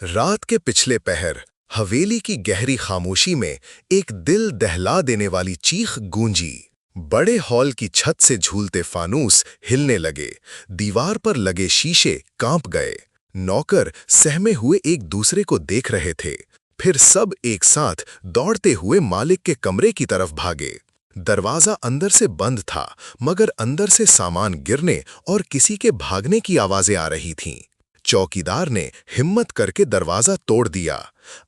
रात के पिछले पहर हवेली की गहरी खामोशी में एक दिल दहला देने वाली चीख गूंजी। बड़े हॉल की छत से झूलते फानूस हिलने लगे, दीवार पर लगे शीशे कांप गए। नौकर सहमे हुए एक दूसरे को देख रहे थे। फिर सब एक साथ दौड़ते हुए मालिक के कमरे की तरफ भागे। दरवाजा अंदर से बंद था, मगर अंदर से सामान गिरने और किसी के भागने की आवाजें आ रही थीं। चौकीदार ने हिम्मत करके दरवाजा तोड़ दिया।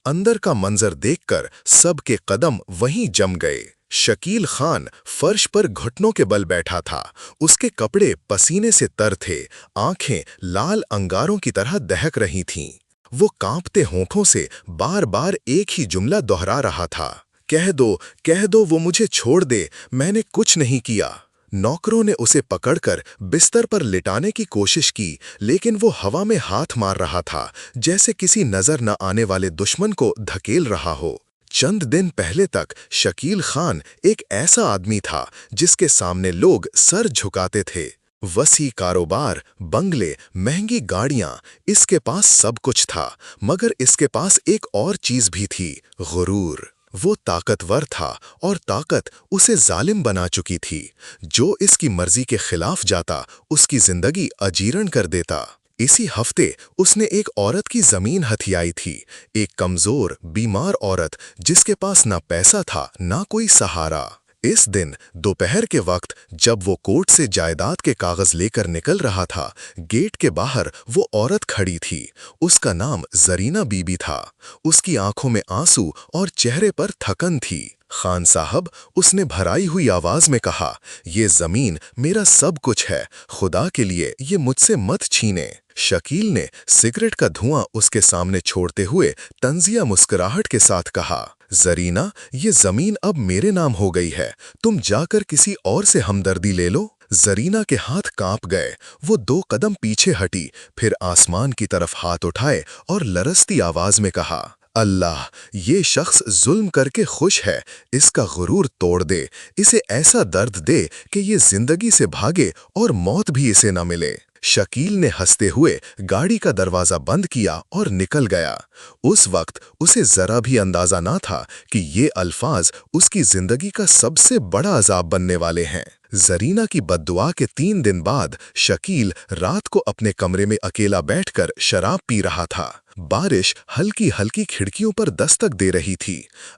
अंदर का मंजर देखकर सबके कदम वहीं जम गए। शकील खान फर्श पर घुटनों के बल बैठा था। उसके कपड़े पसीने से तर थे, आंखें लाल अंगारों की तरह दहक रही थीं। वो कांपते होठों से बार बार एक ही जुमला दोहरा रहा था, कह दो वो मुझे छोड़ दे, मैंने कुछ नहीं किया। नौकरों ने उसे पकड़कर बिस्तर पर लिटाने की कोशिश की, लेकिन वो हवा में हाथ मार रहा था, जैसे किसी नजर न आने वाले दुश्मन को धकेल रहा हो। चंद दिन पहले तक शकील खान एक ऐसा आदमी था जिसके सामने लोग सर झुकाते थे। वसी कारोबार, बंगले, महंगी गाड़ियां, इसके पास सब कुछ था, मगर इसके पास एक और चीज भी थी, गुरूर। वो ताकतवर था और ताकत उसे जालिम बना चुकी थी। जो इसकी मर्जी के खिलाफ जाता, उसकी जिंदगी अजीर्ण कर देता। इसी हफ्ते उसने एक औरत की जमीन हथियाई थी, एक कमजोर, बीमार औरत जिसके पास ना पैसा था ना कोई सहारा। इस दिन दोपहर के वक्त जब वो कोर्ट से जायदाद के कागज लेकर निकल रहा था, गेट के बाहर वो औरत खड़ी थी। उसका नाम जरीना बीबी था। उसकी आंखों में आंसू और चेहरे पर थकन थी। खान साहब, उसने भराई हुई आवाज में कहा, ये जमीन मेरा सब कुछ है, खुदा के लिए ये मुझसे मत छीने। शकील ने सिगरेट का धुआं उसके सामने छोड़ते हुए तंजिया मुस्कुराहट के साथ कहा, जरीना, ये जमीन अब मेरे नाम हो गई है, तुम जाकर किसी और से हमदर्दी ले लो। जरीना के हाथ कांप गए। वो 2 कदम पीछे हटी, फिर आसमान की तरफ हाथ उठाए और लरसती आवाज में कहा, अल्लाह, ये शख्स जुल्म करके खुश है, इसका गुरूर तोड़ दे, इसे ऐसा दर्द दे कि ये जिंदगी से भागे और मौत भी इसे न मिले। शकील ने हंसते हुए गाड़ी का दरवाजा बंद किया और निकल गया। उस वक्त उसे जरा भी अंदाजा ना था कि ये अल्फाज उसकी जिंदगी का सबसे बड़ा अजाब बनने वाले हैं। जरीना की बद्दुआ के 3 दिन बाद शकील रात को अपने कमरे में अकेला बैठकर शराब पी रहा था। बारिश हल्की हल्की खिड़कियों पर दस्तक दे रही थी।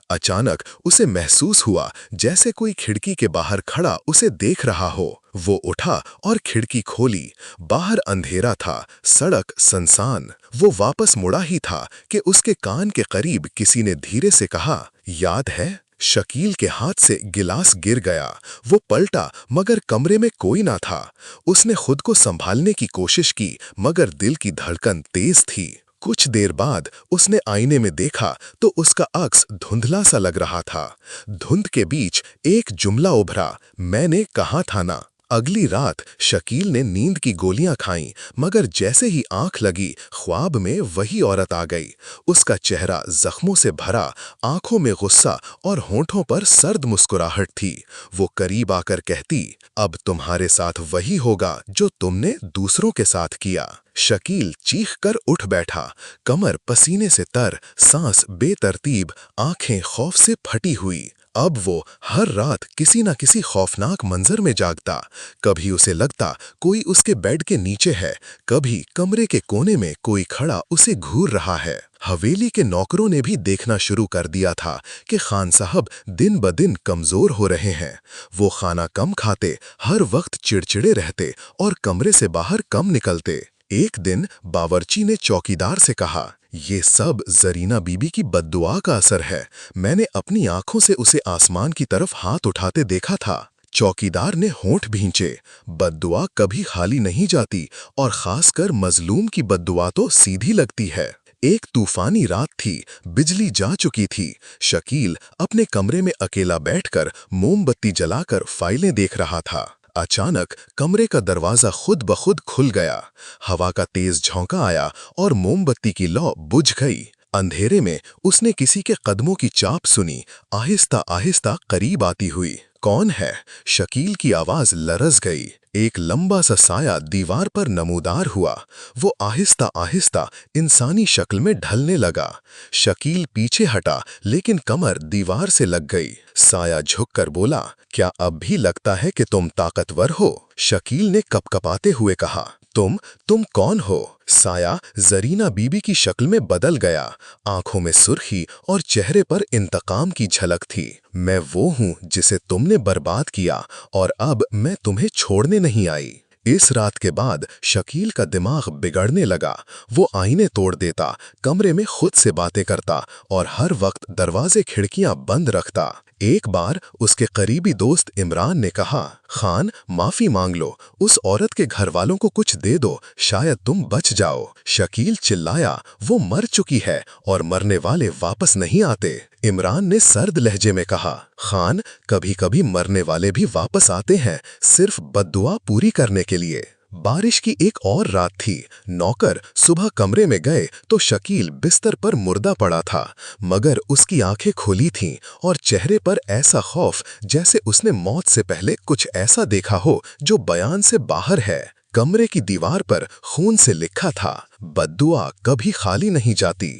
अचानक उसे महसूस हुआ जैसे कोई खिड़की के बाहर खड़ा उसे देख रहा हो। वो उठा और खिड़की खोली। बाहर अंधेरा था, सड़क सुनसान। वो वापस मुड़ा ही था कि उसके कान के करीब किसी ने धीरे से कहा, याद है? शकील के हाथ से गिलास गिर गया। वो पलटा, मगर कमरे में कोई ना था। उसने खुद को संभालने की कोशिश की, मगर दिल की धड़कन तेज थी। कुछ देर बाद उसने आईने में देखा तो उसका अक्स धुंधला सा लग रहा था। धुंध के बीच एक जुमला उभरा, मैंने कहा था ना। अगली रात शकील ने नींद की गोलियां खाईं, मगर जैसे ही आंख लगी, ख्वाब में वही औरत आ गई। उसका चेहरा जख्मों से भरा, आंखों में गुस्सा और होंठों पर सर्द मुस्कुराहट थी। वो करीब आकर कहती, अब तुम्हारे साथ वही होगा जो तुमने दूसरों के साथ किया। शकील चीख कर उठ बैठा, कमर पसीने से तर, सांस बेतरतीब, आंखें खौफ से फटी हुई। अब वो हर रात किसी न किसी खौफनाक मंजर में जागता। कभी उसे लगता कोई उसके बेड के नीचे है, कभी कमरे के कोने में कोई खड़ा उसे घूर रहा है। हवेली के नौकरों ने भी देखना शुरू कर दिया था कि खान साहब दिन ब दिन कमजोर हो रहे हैं। वो खाना कम खाते, हर वक्त चिड़चिड़े रहते और कमरे से बाहर कम निकलते। एक दिन बावर्ची ने चौकीदार से कहा, ये सब जरीना बीबी की बद्दुआ का असर है। मैंने अपनी आंखों से उसे आसमान की तरफ हाथ उठाते देखा था। चौकीदार ने होंठ भींचे। बद्दुआ कभी खाली नहीं जाती, और खासकर मजलूम की बद्दुआ तो सीधी लगती है। एक तूफानी रात थी, बिजली जा चुकी थी। शकील अपने कमरे में अकेला बैठकर मोमबत्ती जलाकर फाइलें देख रहा था। अचानक कमरे का दरवाजा खुद ब खुद खुल गया। हवा का तेज झोंका आया और मोमबत्ती की लौ बुझ गई। अंधेरे में उसने किसी के कदमों की चाप सुनी, आहिस्ता आहिस्ता करीब आती हुई। कौन है? शकील की आवाज लरज गई। एक लंबा सा साया दीवार पर नमूदार हुआ। वो आहिस्ता आहिस्ता इंसानी शक्ल में ढलने लगा। शकील पीछे हटा, लेकिन कमर दीवार से लग गई। साया झुककर बोला, क्या अब भी लगता है कि तुम ताकतवर हो? शकील ने कपकपाते हुए कहा, तुम कौन हो? साया जरीना बीबी की शक्ल में बदल गया। आंखों में सुर्खी और चेहरे पर इंतकाम की झलक थी। मैं वो हूं जिसे तुमने बर्बाद किया, और अब मैं तुम्हें छोड़ने नहीं आई। इस रात के बाद शकील का दिमाग बिगड़ने लगा। वो आईने तोड़ देता, कमरे में खुद से बातें करता और हर वक्त दरवाजे खिड़कियां बंद रखता। एक बार उसके करीबी दोस्त इमरान ने कहा, खान, माफी मांग लो, उस औरत के घर वालों को कुछ दे दो, शायद तुम बच जाओ। शकील चिल्लाया, वो मर चुकी है और मरने वाले वापस नहीं आते। इमरान ने सर्द लहजे में कहा, खान, कभी कभी मरने वाले भी वापस आते हैं, सिर्फ बद्दुआ पूरी करने के लिए। बारिश की एक और रात थी। नौकर सुबह कमरे में गए तो शकील बिस्तर पर मुर्दा पड़ा था, मगर उसकी आंखें खुली थीं और चेहरे पर ऐसा खौफ जैसे उसने मौत से पहले कुछ ऐसा देखा हो जो बयान से बाहर है। कमरे की दीवार पर खून से लिखा था, बद्दुआ कभी खाली नहीं जाती।